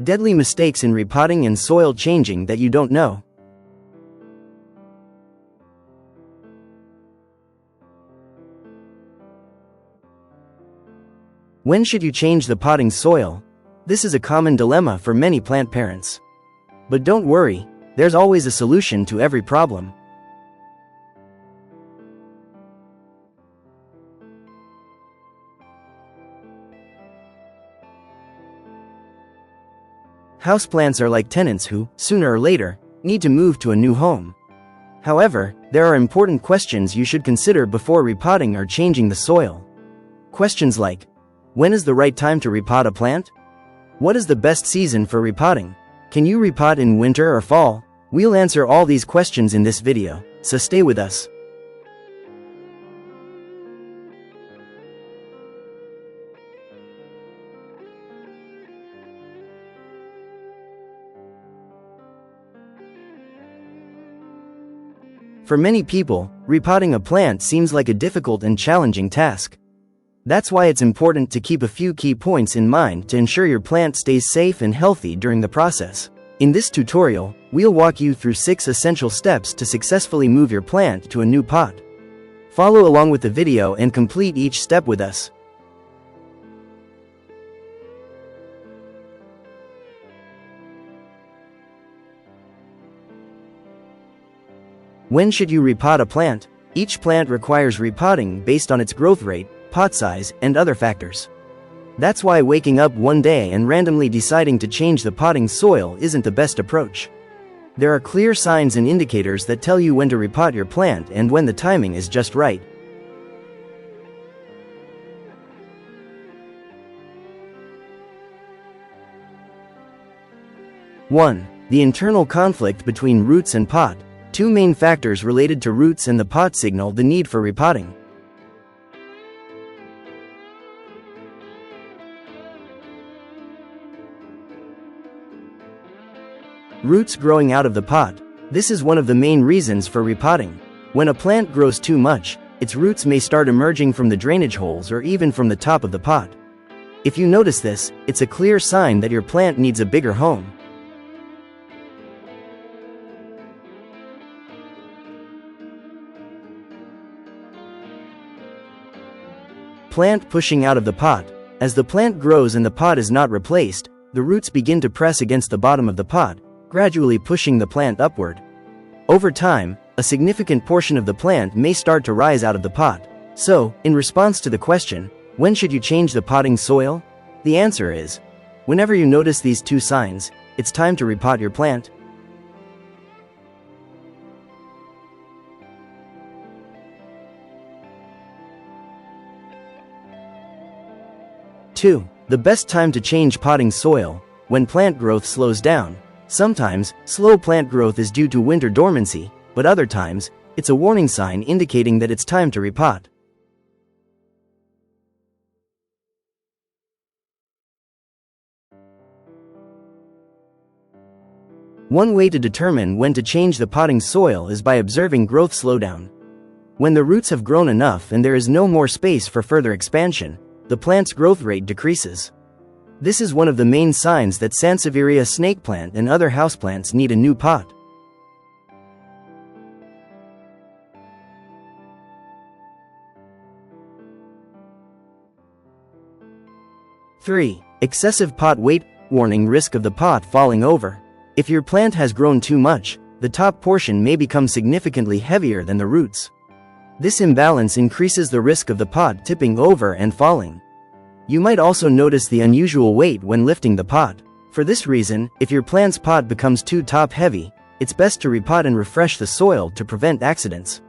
Deadly mistakes in repotting and soil changing that you don't know. When should you change the potting soil? This is a common dilemma for many plant parents. But don't worry, there's always a solution to every problem. Houseplants are like tenants who, sooner or later, need to move to a new home. However, there are important questions you should consider before repotting or changing the soil. Questions like, when is the right time to repot a plant? What is the best season for repotting? Can you repot in winter or fall? We'll answer all these questions in this video, so stay with us. For many people, repotting a plant seems like a difficult and challenging task. That's why it's important to keep a few key points in mind to ensure your plant stays safe and healthy during the process. In this tutorial, we'll walk you through 6 essential steps to successfully move your plant to a new pot. Follow along with the video and complete each step with us. When should you repot a plant? Each plant requires repotting based on its growth rate, pot size, and other factors. That's why waking up one day and randomly deciding to change the potting soil isn't the best approach. There are clear signs and indicators that tell you when to repot your plant and when the timing is just right. One, the internal conflict between roots and pot. 2 main factors related to roots and the pot signal the need for repotting. Roots growing out of the pot. This is one of the main reasons for repotting. When a plant grows too much, its roots may start emerging from the drainage holes or even from the top of the pot. If you notice this, it's a clear sign that your plant needs a bigger home. Plant pushing out of the pot. As the plant grows and the pot is not replaced, the roots begin to press against the bottom of the pot, gradually pushing the plant upward. Over time, a significant portion of the plant may start to rise out of the pot. So, in response to the question, when should you change the potting soil? The answer is, whenever you notice these 2 signs, it's time to repot your plant. Two, the best time to change potting soil, when plant growth slows down. Sometimes, slow plant growth is due to winter dormancy, but other times, it's a warning sign indicating that it's time to repot. One way to determine when to change the potting soil is by observing growth slowdown. When the roots have grown enough and there is no more space for further expansion, the plant's growth rate decreases. This is one of the main signs that Sansevieria snake plant and other houseplants need a new pot. Three, excessive pot weight. Warning: risk of the pot falling over. If your plant has grown too much, the top portion may become significantly heavier than the roots. This imbalance increases the risk of the pot tipping over and falling. You might also notice the unusual weight when lifting the pot. For this reason, if your plant's pot becomes too top-heavy, it's best to repot and refresh the soil to prevent accidents.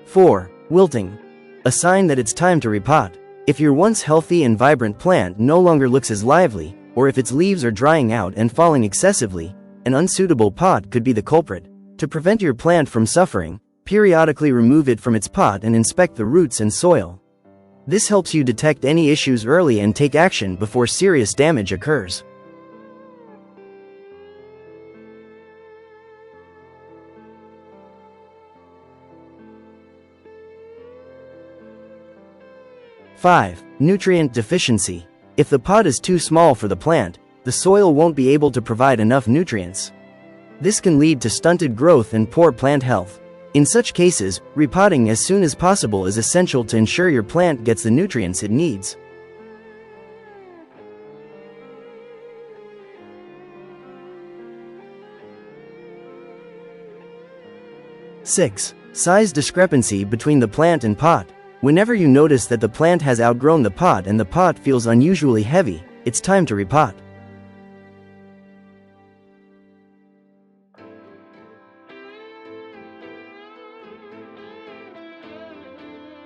Four, wilting. A sign that it's time to repot. If your once healthy and vibrant plant no longer looks as lively, or if its leaves are drying out and falling excessively, an unsuitable pot could be the culprit. To prevent your plant from suffering, periodically remove it from its pot and inspect the roots and soil. This helps you detect any issues early and take action before serious damage occurs. 5. Nutrient deficiency. If the pot is too small for the plant, the soil won't be able to provide enough nutrients. This can lead to stunted growth and poor plant health. In such cases, repotting as soon as possible is essential to ensure your plant gets the nutrients it needs. Six. Size discrepancy between the plant and pot. Whenever you notice that the plant has outgrown the pot and the pot feels unusually heavy, it's time to repot.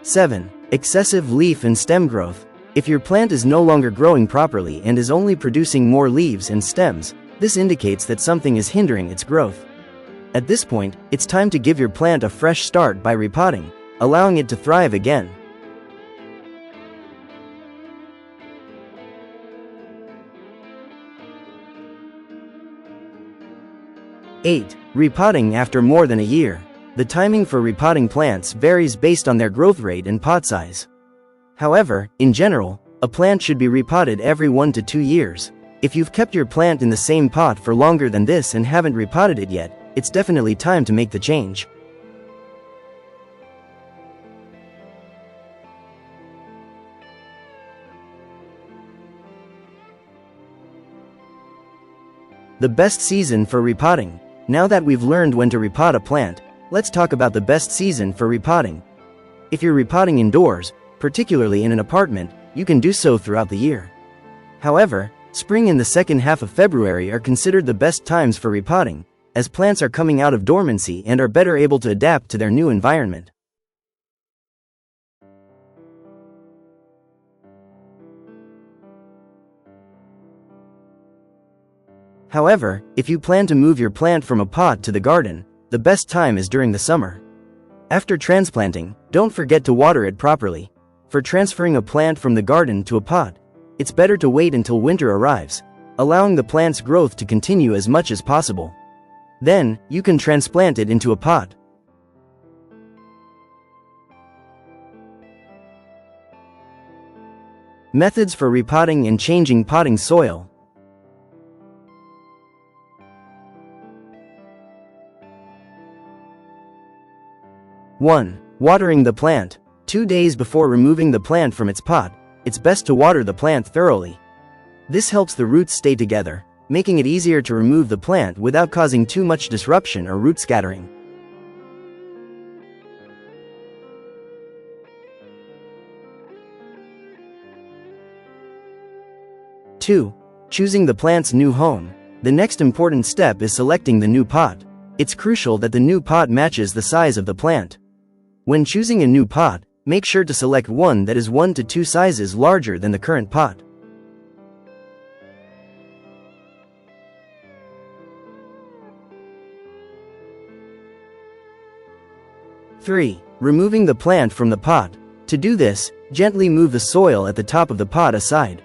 7. Excessive leaf and stem growth. If your plant is no longer growing properly and is only producing more leaves and stems, this indicates that something is hindering its growth. At this point, it's time to give your plant a fresh start by repotting, allowing it to thrive again. Eight. Repotting after more than a year. The timing for repotting plants varies based on their growth rate and pot size. However, in general, a plant should be repotted every 1 to 2 years. If you've kept your plant in the same pot for longer than this and haven't repotted it yet, it's definitely time to make the change. The best season for repotting. Now that we've learned when to repot a plant, let's talk about the best season for repotting. If you're repotting indoors, particularly in an apartment, you can do so throughout the year. However, spring and the second half of February are considered the best times for repotting, as plants are coming out of dormancy and are better able to adapt to their new environment. However, if you plan to move your plant from a pot to the garden, the best time is during the summer. After transplanting, don't forget to water it properly. For transferring a plant from the garden to a pot, it's better to wait until winter arrives, allowing the plant's growth to continue as much as possible. Then, you can transplant it into a pot. Methods for repotting and changing potting soil. 1. Watering the plant. 2 days before removing the plant from its pot, it's best to water the plant thoroughly. This helps the roots stay together, making it easier to remove the plant without causing too much disruption or root scattering. 2. Choosing the plant's new home. The next important step is selecting the new pot. It's crucial that the new pot matches the size of the plant. When choosing a new pot, make sure to select one that is 1 to 2 sizes larger than the current pot. Three. Removing the plant from the pot. To do this, gently move the soil at the top of the pot aside.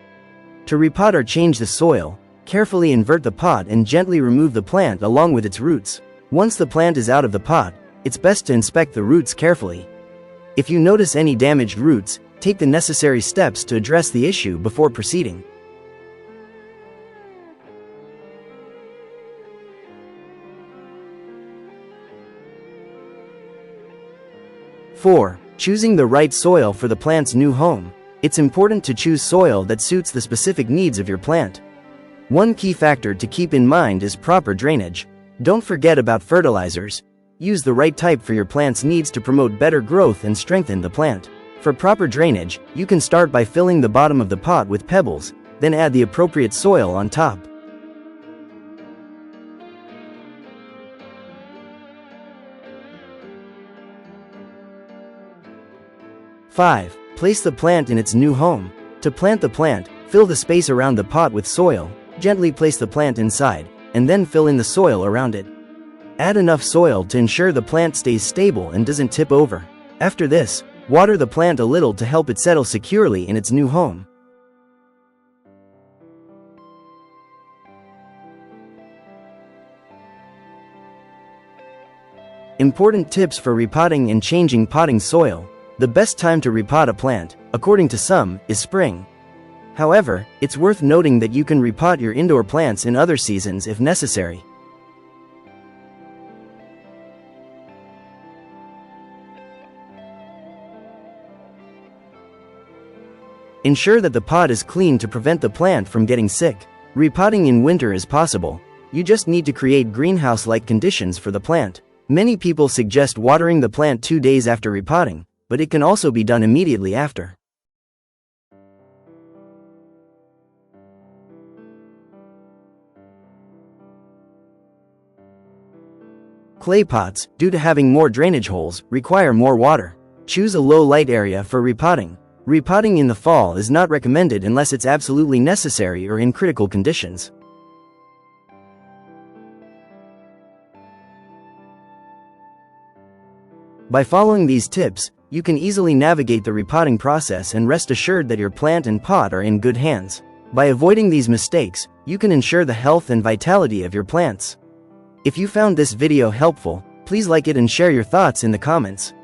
To repot or change the soil, carefully invert the pot and gently remove the plant along with its roots. Once the plant is out of the pot, it's best to inspect the roots carefully. If you notice any damaged roots, take the necessary steps to address the issue before proceeding. Four. Choosing the right soil for the plant's new home. It's important to choose soil that suits the specific needs of your plant. One key factor to keep in mind is proper drainage. Don't forget about fertilizers. Use the right type for your plant's needs to promote better growth and strengthen the plant. For proper drainage, you can start by filling the bottom of the pot with pebbles, then add the appropriate soil on top. Five. Place the plant in its new home. To plant the plant, fill the space around the pot with soil, gently place the plant inside, and then fill in the soil around it. Add enough soil to ensure the plant stays stable and doesn't tip over. After this, water the plant a little to help it settle securely in its new home. Important tips for repotting and changing potting soil. The best time to repot a plant, according to some, is spring. However, it's worth noting that you can repot your indoor plants in other seasons if necessary. Ensure that the pot is clean to prevent the plant from getting sick. Repotting in winter is possible. You just need to create greenhouse-like conditions for the plant. Many people suggest watering the plant 2 days after repotting, but it can also be done immediately after. Clay pots, due to having more drainage holes, require more water. Choose a low-light area for repotting. Repotting in the fall is not recommended unless it's absolutely necessary or in critical conditions. By following these tips, you can easily navigate the repotting process and rest assured that your plant and pot are in good hands. By avoiding these mistakes, you can ensure the health and vitality of your plants. If you found this video helpful, please like it and share your thoughts in the comments.